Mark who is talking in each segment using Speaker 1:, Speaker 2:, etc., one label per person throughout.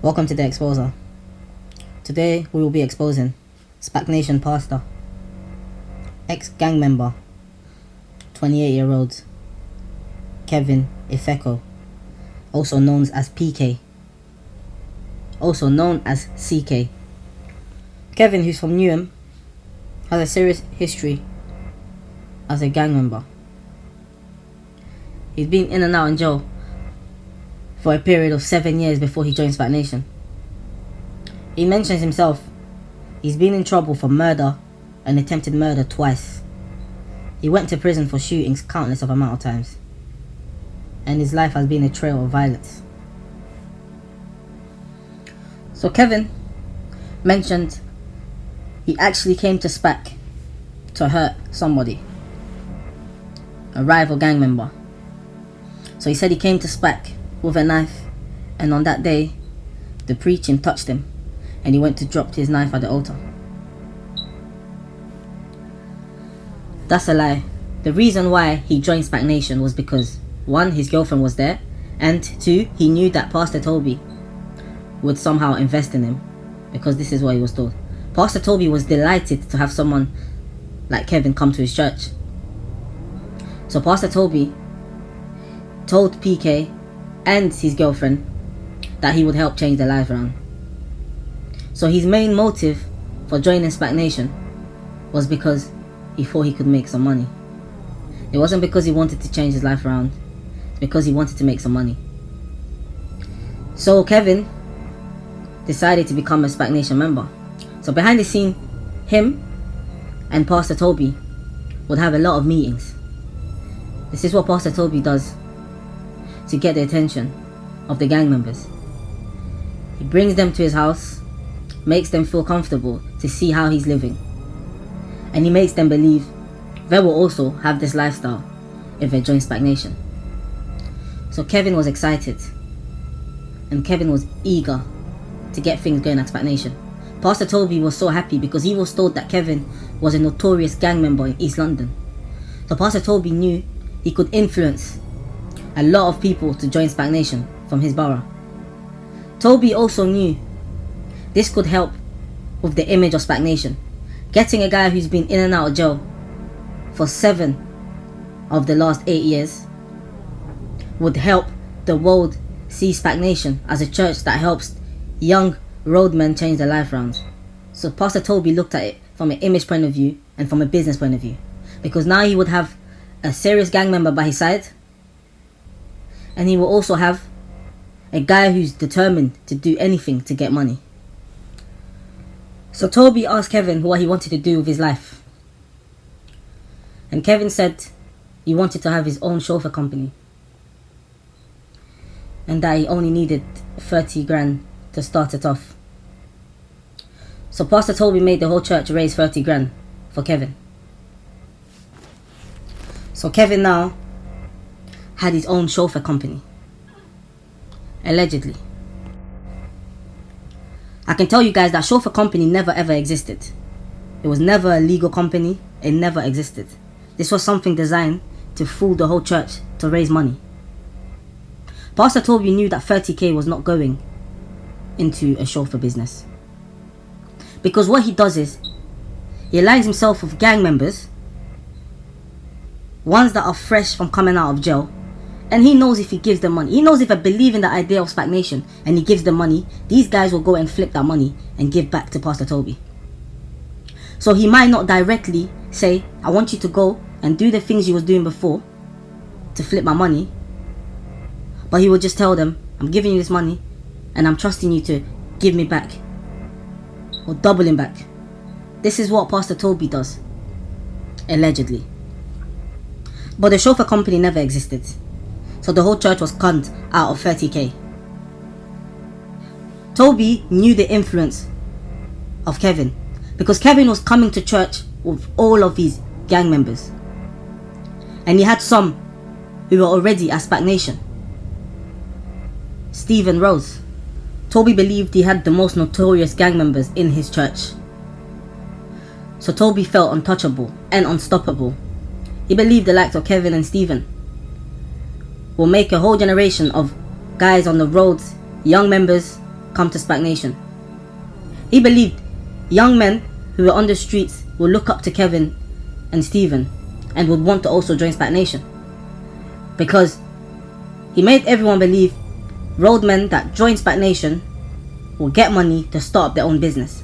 Speaker 1: Welcome to the Exposer. Today we will be exposing Spac Nation pastor, ex-gang member, 28-year-old Kevin Ifeko, also known as PK, also known as CK. Kevin, who's from Newham, has a serious history as a gang member. He's been in and out in jail for a period of 7 years before he joined Spac Nation. He mentions himself he's been in trouble for murder and attempted murder twice. He went to prison for shootings countless of amount of times, and his life has been a trail of violence. So Kevin mentioned he actually came to Spac to hurt somebody, a rival gang member. So he said he came to Spac with a knife, and on that day the preaching touched him and he went to drop his knife at the altar. That's a lie. The reason why he joined Spac Nation was because 1, his girlfriend was there, and 2, he knew that Pastor Toby would somehow invest in him, because this is what he was told. Pastor Toby was delighted to have someone like Kevin come to his church. So Pastor Toby told PK and his girlfriend that he would help change their lives around. So his main motive for joining Spac Nation was because he thought he could make some money. It wasn't because he wanted to change his life around, it's because he wanted to make some money. So Kevin decided to become a Spac Nation member. So behind the scene, him and Pastor Toby would have a lot of meetings. This is what Pastor Toby does to get the attention of the gang members. He brings them to his house, makes them feel comfortable to see how he's living, and he makes them believe they will also have this lifestyle if they join Spac Nation. So Kevin was excited, and Kevin was eager to get things going at Spac Nation. Pastor Toby was so happy because he was told that Kevin was a notorious gang member in East London. So Pastor Toby knew he could influence a lot of people to join Spac Nation from his borough. Toby also knew this could help with the image of Spac Nation. Getting a guy who's been in and out of jail for 7 of the last 8 years would help the world see Spac Nation as a church that helps young roadmen change their life around. So Pastor Toby looked at it from an image point of view and from a business point of view, because now he would have a serious gang member by his side, and he will also have a guy who's determined to do anything to get money. So Toby asked Kevin what he wanted to do with his life, and Kevin said he wanted to have his own chauffeur company, and that he only needed 30 grand to start it off. So Pastor Toby made the whole church raise 30 grand for Kevin. So Kevin now had his own chauffeur company, allegedly. I can tell you guys that chauffeur company never ever existed. It was never a legal company. It never existed. This was something designed to fool the whole church to raise money. Pastor Toby knew that 30k was not going into a chauffeur business, because what he does is he aligns himself with gang members, ones that are fresh from coming out of jail, and he knows if he gives them money, he knows if they believe in the idea of Spac Nation and he gives them money, these guys will go and flip that money and give back to Pastor Toby. So he might not directly say, I want you to go and do the things you was doing before to flip my money, but he will just tell them, I'm giving you this money and I'm trusting you to give me back, or double him back. This is what Pastor Toby does, allegedly. But the chauffeur company never existed, so the whole church was conned out of 30k. Toby knew the influence of Kevin, because Kevin was coming to church with all of his gang members, and he had some who were already at Spac Nation. Stephen Rose. Toby believed he had the most notorious gang members in his church. So Toby felt untouchable and unstoppable. He believed the likes of Kevin and Stephen will make a whole generation of guys on the roads, young members come to Spac Nation. He believed young men who were on the streets would look up to Kevin and Stephen and would want to also join Spac Nation, because he made everyone believe roadmen that join Spac Nation will get money to start up their own business.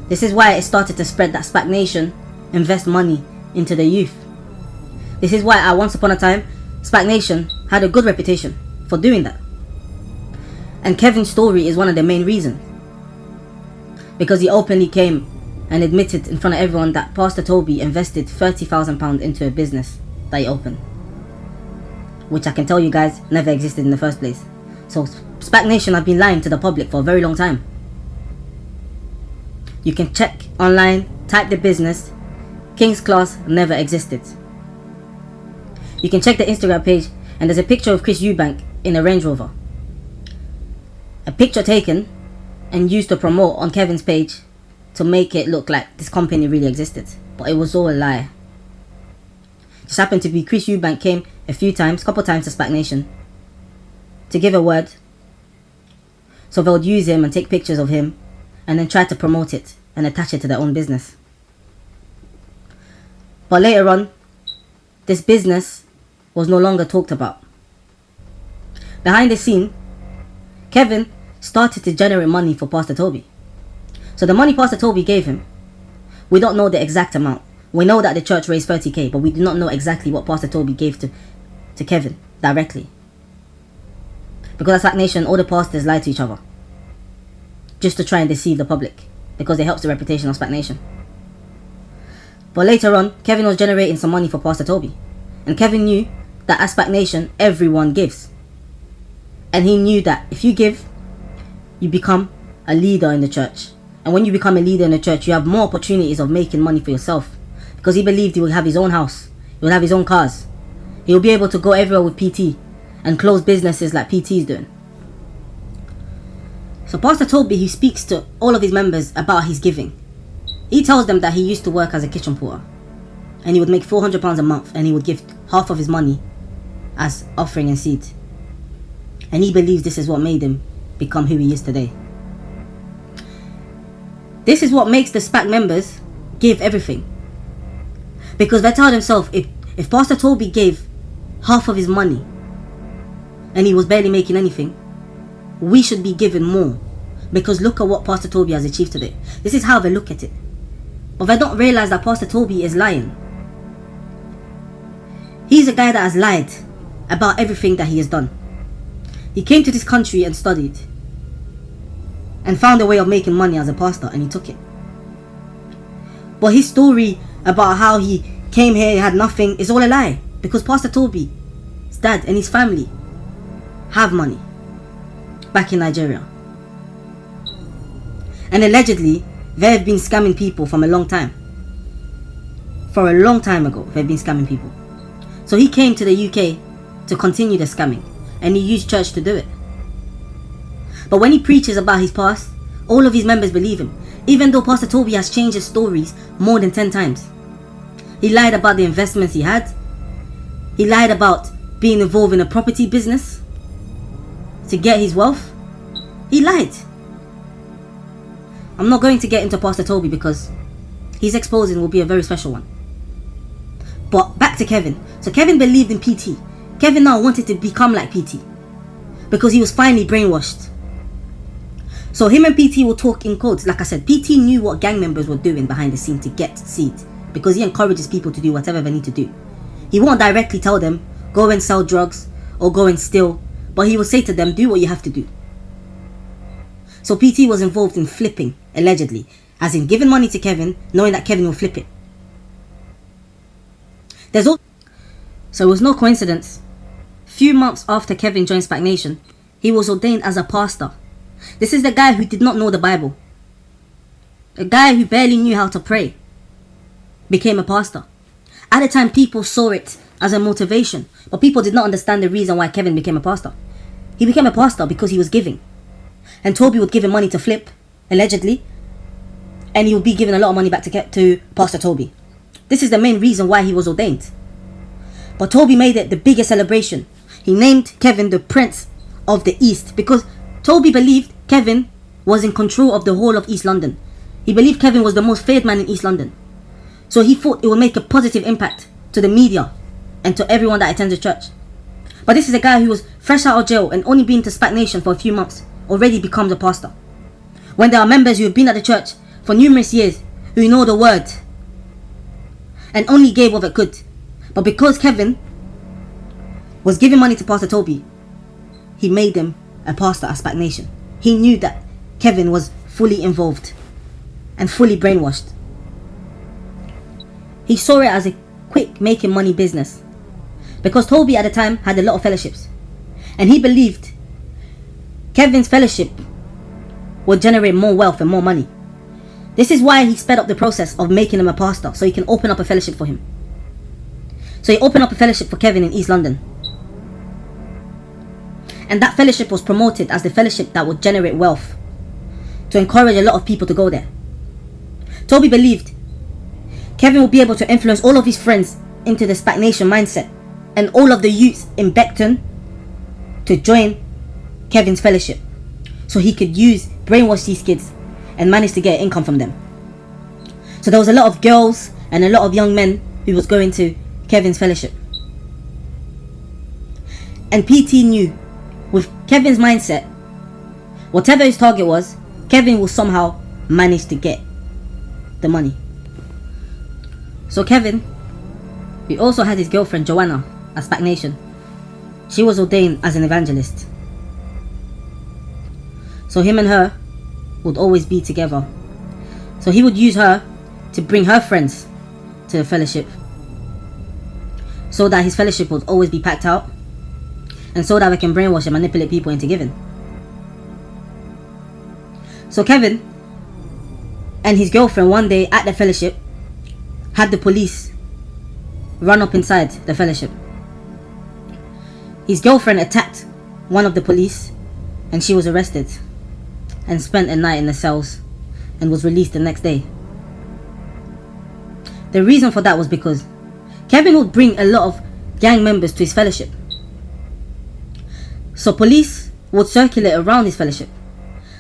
Speaker 1: This is why it started to spread that Spac Nation invest money into the youth. This is why at once upon a time Spac Nation had a good reputation for doing that. And Kevin's story is one of the main reasons, because he openly came and admitted in front of everyone that Pastor Toby invested £30,000 into a business that he opened, which I can tell you guys never existed in the first place. So Spac Nation have been lying to the public for a very long time. You can check online, type the business, King's Class never existed. You can check the Instagram page and there's a picture of Chris Eubank in a Range Rover. A picture taken and used to promote on Kevin's page to make it look like this company really existed, but it was all a lie. Just happened to be Chris Eubank came a couple times to Spac Nation to give a word, so they would use him and take pictures of him and then try to promote it and attach it to their own business. But later on, this business was no longer talked about. Behind the scene, Kevin started to generate money for Pastor Toby. So the money Pastor Toby gave him, we don't know the exact amount. We know that the church raised 30k, but we do not know exactly what Pastor Toby gave to Kevin directly. Because at Spac Nation, all the pastors lie to each other, just to try and deceive the public, because it helps the reputation of Spac Nation. But later on, Kevin was generating some money for Pastor Toby, and Kevin knew that at Spac Nation, everyone gives. And he knew that if you give, you become a leader in the church. And when you become a leader in the church, you have more opportunities of making money for yourself. Because he believed he would have his own house, he would have his own cars, he will be able to go everywhere with PT and close businesses like PT is doing. So Pastor Toby, he speaks to all of his members about his giving. He tells them that he used to work as a kitchen porter and he would make £400 a month, and he would give half of his money as offering and seed. And he believes this is what made him become who he is today. This is what makes the Spac members give everything. Because they tell themselves, if Pastor Toby gave half of his money and he was barely making anything, we should be given more. Because look at what Pastor Toby has achieved today. This is how they look at it. But they don't realize that Pastor Toby is lying. He's a guy that has lied about everything that he has done. He came to this country and studied and found a way of making money as a pastor, and he took it. But his story about how he came here, he had nothing, is all a lie. Because Pastor Toby, his dad and his family have money back in Nigeria. And allegedly, they have been scamming people from a long time. For a long time ago, they've been scamming people. So he came to the UK to continue the scamming, and he used church to do it. But when he preaches about his past, all of his members believe him, even though Pastor Toby has changed his stories more than 10 times. He lied about the investments he had. He lied about being involved in a property business to get his wealth. He lied. I'm not going to get into Pastor Toby because his exposing will be a very special one. But back to Kevin. So Kevin believed in PT. Kevin now wanted to become like PT because he was finally brainwashed. So him and PT will talk in codes. Like I said, PT knew what gang members were doing behind the scene to get seed, because he encourages people to do whatever they need to do. He won't directly tell them, go and sell drugs or go and steal, but he will say to them, do what you have to do. So PT was involved in flipping, allegedly, as in giving money to Kevin, knowing that Kevin will flip it. So it was no coincidence. Few months after Kevin joined Spac Nation, he was ordained as a pastor. This is the guy who did not know the Bible. A guy who barely knew how to pray became a pastor. At the time, people saw it as a motivation, but people did not understand the reason why Kevin became a pastor. He became a pastor because he was giving. And Toby would give him money to flip, allegedly, and he would be giving a lot of money back to Pastor Toby. This is the main reason why he was ordained. But Toby made it the biggest celebration. He named Kevin the Prince of the East because Toby believed Kevin was in control of the whole of East London. He believed Kevin was the most feared man in East London. So he thought it would make a positive impact to the media and to everyone that attends the church. But this is a guy who was fresh out of jail and only been to Spac Nation for a few months, already becomes a pastor. When there are members who have been at the church for numerous years, who know the word, and only gave what it could. But because Kevin was giving money to Pastor Toby, he made him a pastor at Spac Nation. He knew that Kevin was fully involved and fully brainwashed. He saw it as a quick making money business because Toby at the time had a lot of fellowships, and he believed Kevin's fellowship would generate more wealth and more money. This is why he sped up the process of making him a pastor, so he can open up a fellowship for him. So he opened up a fellowship for Kevin in East London. And that fellowship was promoted as the fellowship that would generate wealth, to encourage a lot of people to go there. Toby believed Kevin would be able to influence all of his friends into the Spac Nation mindset, and all of the youths in Beckton to join Kevin's fellowship, so he could brainwash these kids and manage to get income from them. So there was a lot of girls and a lot of young men who was going to Kevin's fellowship. And PT knew, with Kevin's mindset, whatever his target was, Kevin will somehow manage to get the money. So Kevin, he also had his girlfriend Joanna at Spac Nation. She was ordained as an evangelist. So him and her would always be together. So he would use her to bring her friends to the fellowship, so that his fellowship would always be packed out, and so that we can brainwash and manipulate people into giving. So Kevin and his girlfriend one day at the fellowship had the police run up inside the fellowship. His girlfriend attacked one of the police, and she was arrested and spent a night in the cells and was released the next day. The reason for that was because Kevin would bring a lot of gang members to his fellowship. So police would circulate around his fellowship.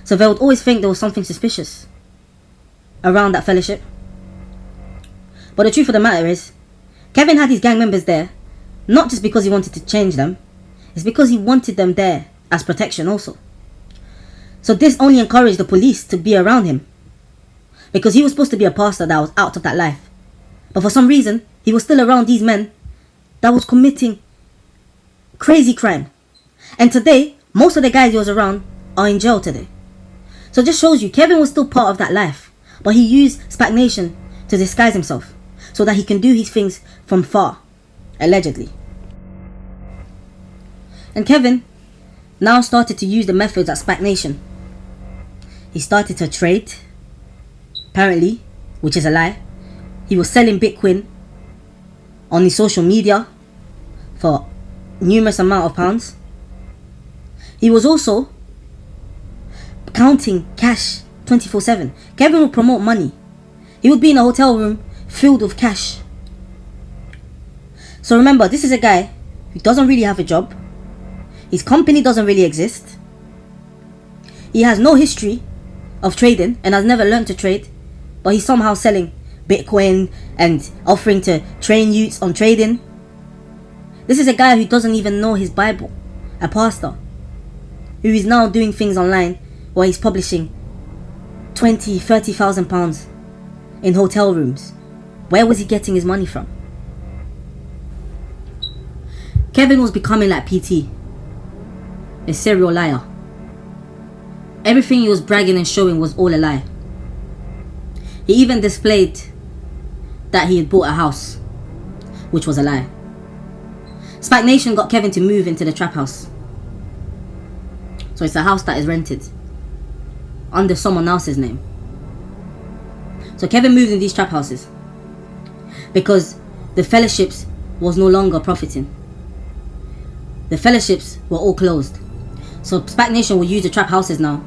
Speaker 1: So they would always think there was something suspicious around that fellowship. But the truth of the matter is, Kevin had his gang members there, not just because he wanted to change them, it's because he wanted them there as protection also. So this only encouraged the police to be around him, because he was supposed to be a pastor that was out of that life. But for some reason, he was still around these men that was committing crazy crime. And today, most of the guys he was around are in jail today. So it just shows you, Kevin was still part of that life, but he used Spac Nation to disguise himself, so that he can do his things from far, allegedly. And Kevin now started to use the methods at Spac Nation. He started to trade, apparently, which is a lie. He was selling Bitcoin on his social media for numerous amount of pounds. He was also counting cash 24/7. Kevin would promote money. He would be in a hotel room filled with cash. So remember, this is a guy who doesn't really have a job. His company doesn't really exist. He has no history of trading and has never learned to trade, but he's somehow selling Bitcoin and offering to train youths on trading. This is a guy who doesn't even know his Bible, a pastor who is now doing things online where he's publishing 20,000-30,000 pounds in hotel rooms. Where was he getting his money from? Kevin was becoming like PT, a serial liar. Everything he was bragging and showing was all a lie. He even displayed that he had bought a house, which was a lie. Spac Nation got Kevin to move into the trap house. So it's a house that is rented under someone else's name. So Kevin moved in these trap houses because the fellowships was no longer profiting. The fellowships were all closed. So Spac Nation will use the trap houses now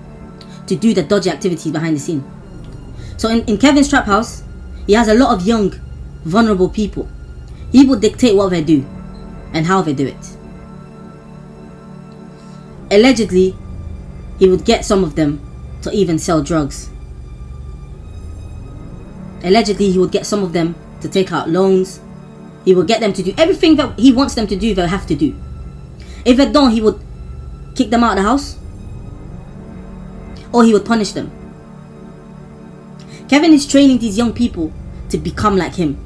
Speaker 1: to do the dodgy activities behind the scene. So in Kevin's trap house, he has a lot of young, vulnerable people. He will dictate what they do and how they do it. Allegedly, he would get some of them to even sell drugs. Allegedly, he would get some of them to take out loans. He would get them to do everything that he wants them to do, they'll have to do. If they don't, he would kick them out of the house, or he would punish them. Kevin is training these young people to become like him.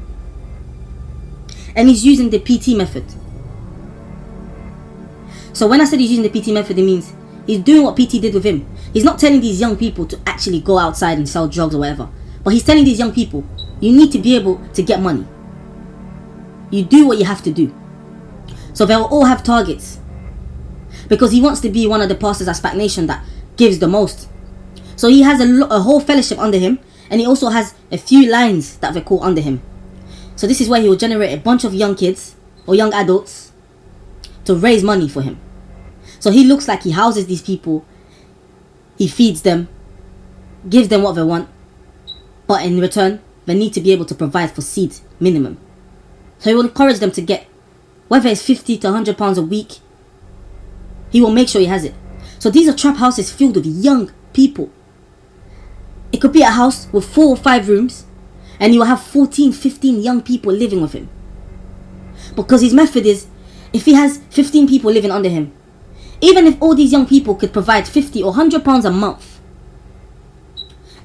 Speaker 1: And he's using the PT method. So when I said he's using the PT method, it means he's doing what PT did with him. He's not telling these young people to actually go outside and sell drugs or whatever. But he's telling these young people, you need to be able to get money. You do what you have to do. So they'll all have targets. Because he wants to be one of the pastors at Spac Nation that gives the most. So he has a whole fellowship under him. And he also has a few lines that they call under him. So this is where he will generate a bunch of young kids or young adults to raise money for him. So he looks like he houses these people. He feeds them. Gives them what they want. But in return, they need to be able to provide for seed minimum. So he will encourage them to get, whether it's 50 to 100 pounds a week, he will make sure he has it. So these are trap houses filled with young people. It could be a house with 4 or 5 rooms, and you will have 14, 15 young people living with him. Because his method is, if he has 15 people living under him, even if all these young people could provide 50 or 100 pounds a month,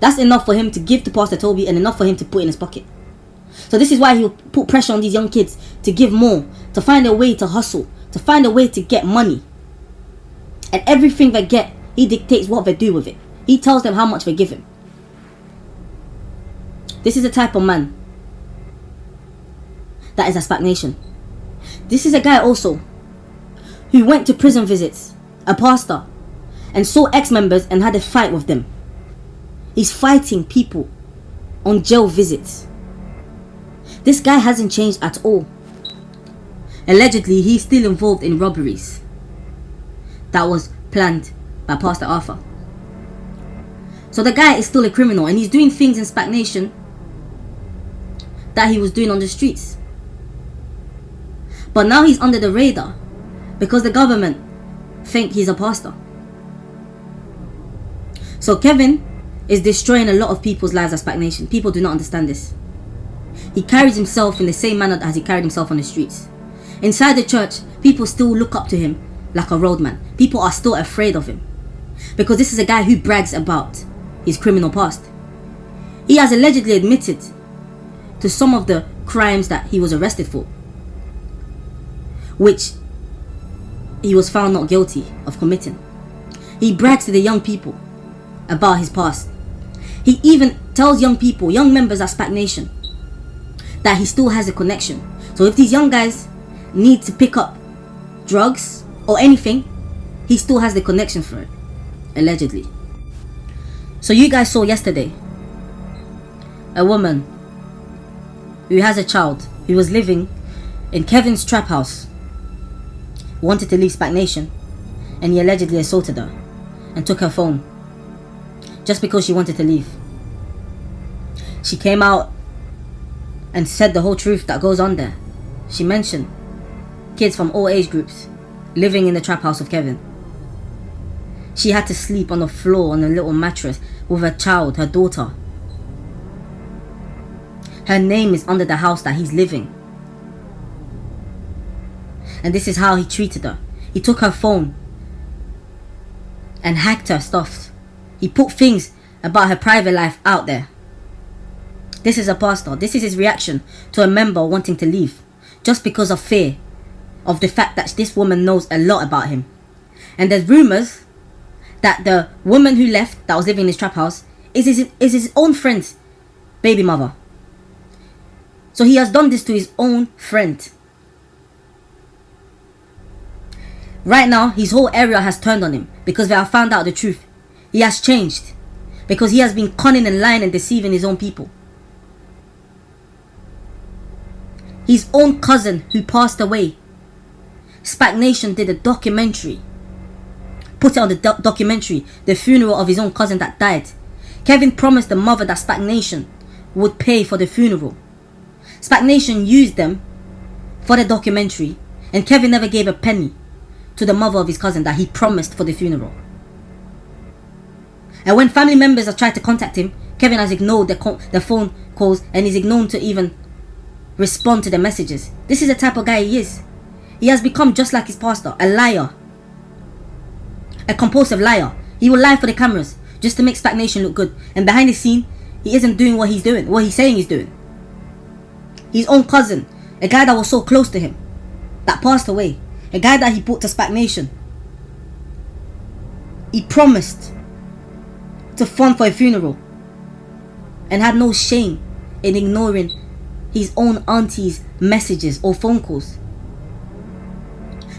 Speaker 1: that's enough for him to give to Pastor Toby and enough for him to put in his pocket. So this is why he'll put pressure on these young kids to give more, to find a way to hustle, to find a way to get money. And everything they get, he dictates what they do with it. He tells them how much they give him. This is the type of man that is a Spac Nation. This is a guy also who went to prison visits, a pastor, and saw ex-members and had a fight with them. He's fighting people on jail visits. This guy hasn't changed at all. Allegedly, he's still involved in robberies that was planned by Pastor Arthur. So the guy is still a criminal, and he's doing things in Spac Nation that he was doing on the streets. But now he's under the radar because the government think he's a pastor. So Kevin is destroying a lot of people's lives at Spac Nation. People do not understand this. He carries himself in the same manner as he carried himself on the streets. Inside the church, people still look up to him like a roadman. People are still afraid of him because this is a guy who brags about his criminal past. He has allegedly admitted to some of the crimes that he was arrested for, which he was found not guilty of committing. He brags to the young people about his past. He even tells young people, young members at Spac Nation, that he still has a connection. So if these young guys need to pick up drugs or anything, he still has the connection for it, allegedly. So you guys saw yesterday a woman who has a child who was living in Kevin's trap house, wanted to leave Spac Nation, and he allegedly assaulted her and took her phone just because she wanted to leave. She came out and said the whole truth that goes on there. She mentioned kids from all age groups living in the trap house of Kevin. She had to sleep on the floor on a little mattress with her child, her daughter. Her name is under the house that he's living. And this is how he treated her. He took her phone and hacked her stuff. He put things about her private life out there. This is a pastor. This is his reaction to a member wanting to leave just because of fear of the fact that this woman knows a lot about him. And there's rumors that the woman who left, that was living in his trap house, is his own friend's baby mother. So he has done this to his own friend. Right now, his whole area has turned on him because they have found out the truth. He has changed because he has been conning and lying and deceiving his own people. His own cousin who passed away, Spac Nation did a documentary, put it on the documentary, the funeral of his own cousin that died. Kevin promised the mother that Spac Nation would pay for the funeral. Spac Nation used them for the documentary, and Kevin never gave a penny to the mother of his cousin that he promised for the funeral. And when family members have tried to contact him, Kevin has ignored their phone calls and is ignored to even respond to their messages. This is the type of guy he is. He has become just like his pastor, a liar. A compulsive liar. He will lie for the cameras just to make Spac Nation look good. And behind the scene, he isn't doing what he's doing, what he's saying he's doing. His own cousin, a guy that was so close to him, that passed away, a guy that he brought to Spac Nation. He promised to fund for a funeral and had no shame in ignoring his own auntie's messages or phone calls.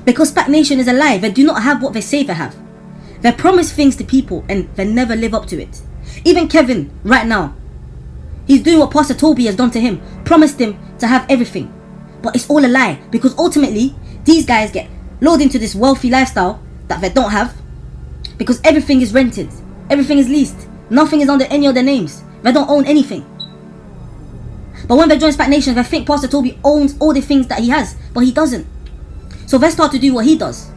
Speaker 1: Because Spac Nation is a lie. They do not have what they say they have. They promise things to people and they never live up to it. Even Kevin, right now, he's doing what Pastor Toby has done to him. Promised him to have everything. But it's all a lie. Because ultimately, these guys get lured into this wealthy lifestyle that they don't have. Because everything is rented. Everything is leased. Nothing is under any of their names. They don't own anything. But when they join Spac Nation, they think Pastor Toby owns all the things that he has. But he doesn't. So they start to do what he does.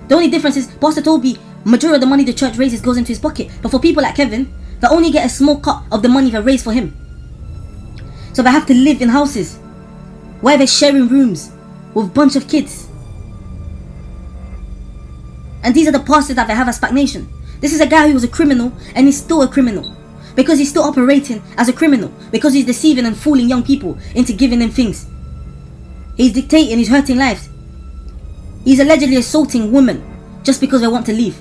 Speaker 1: The only difference is Pastor Toby, majority of the money the church raises goes into his pocket. But for people like Kevin, they only get a small cut of the money they raise for him. So they have to live in houses where they're sharing rooms with a bunch of kids. And these are the pastors that they have at Spac Nation. This is a guy who was a criminal and he's still a criminal. Because he's still operating as a criminal. Because he's deceiving and fooling young people into giving them things. He's dictating, he's hurting lives. He's allegedly assaulting women just because they want to leave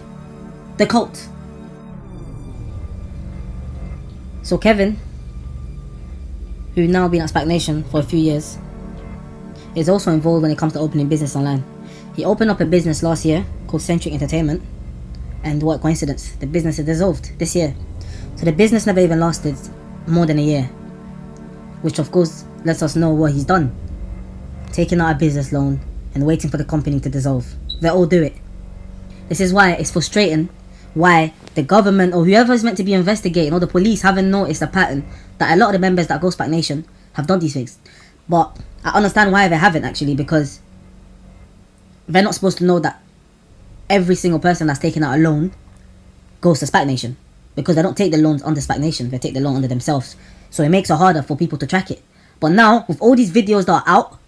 Speaker 1: the cult. So Kevin, who's now been at Spac Nation for a few years, is also involved when it comes to opening business online. He opened up a business last year called Centric Entertainment, and what coincidence, the business is dissolved this year. So the business never even lasted more than a year, which of course lets us know what he's done. Taking out a business loan and waiting for the company to dissolve. They all do it. This is why it's frustrating why the government or whoever is meant to be investigating or the police haven't noticed a pattern that a lot of the members that go Spac Nation have done these things. But I understand why they haven't actually, because they're not supposed to know that every single person that's taken out a loan goes to Spac Nation, because they don't take the loans under Spac Nation, they take the loan under themselves. So it makes it harder for people to track it. But now, with all these videos that are out,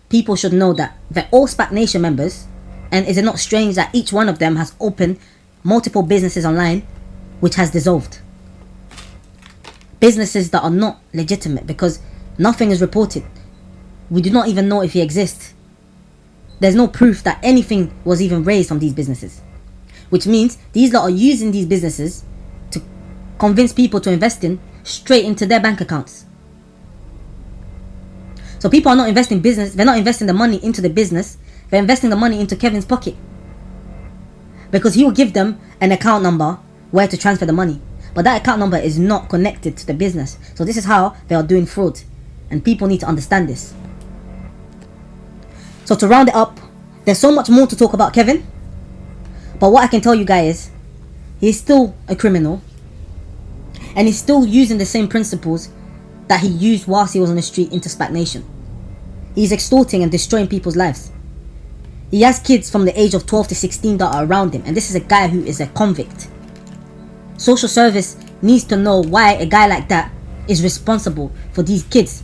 Speaker 1: people should know that they're all Spac Nation members, and is it not strange that each one of them has opened multiple businesses online which has dissolved? Businesses that are not legitimate because nothing is reported. We do not even know if he exists. There's no proof that anything was even raised from these businesses. Which means these lot are using these businesses to convince people to invest in straight into their bank accounts. So people are not investing business, they're not investing the money into the business, they're investing the money into Kevin's pocket. Because he will give them an account number where to transfer the money. But that account number is not connected to the business. So this is how they are doing fraud. And people need to understand this. So to round it up, there's so much more to talk about Kevin. But what I can tell you guys is, he's still a criminal. And he's still using the same principles that he used whilst he was on the street into Spac Nation. He's extorting and destroying people's lives. He has kids from the age of 12 to 16 that are around him, and this is a guy who is a convict. Social service needs to know why a guy like that is responsible for these kids,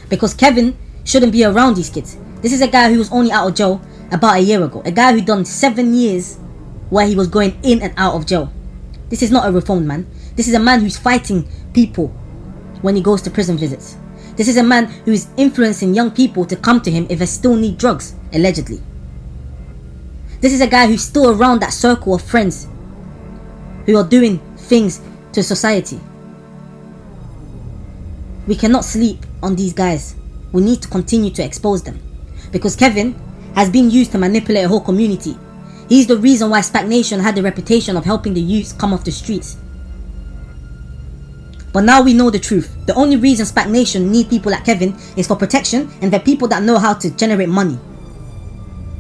Speaker 1: because Kevin shouldn't be around these kids. This is a guy who was only out of jail about a year ago, a guy who done 7 years where he was going in and out of jail. This is not a reformed man. This is a man who's fighting people when he goes to prison visits. This is a man who is influencing young people to come to him if they still need drugs, allegedly. This is a guy who's still around that circle of friends who are doing things to society. We cannot sleep on these guys. We need to continue to expose them. Because Kevin has been used to manipulate a whole community. He's the reason why Spac Nation had the reputation of helping the youths come off the streets. But now we know the truth. The only reason Spac Nation need people like Kevin is for protection and the people that know how to generate money.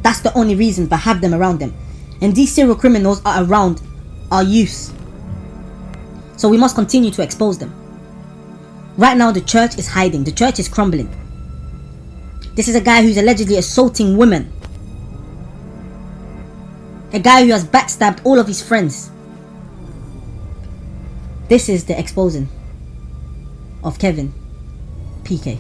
Speaker 1: That's the only reason they have them around them. And these serial criminals are around our youths. So we must continue to expose them. Right now the church is hiding. The church is crumbling. This is a guy who's allegedly assaulting women. A guy who has backstabbed all of his friends. This is the exposing of Kevin PK.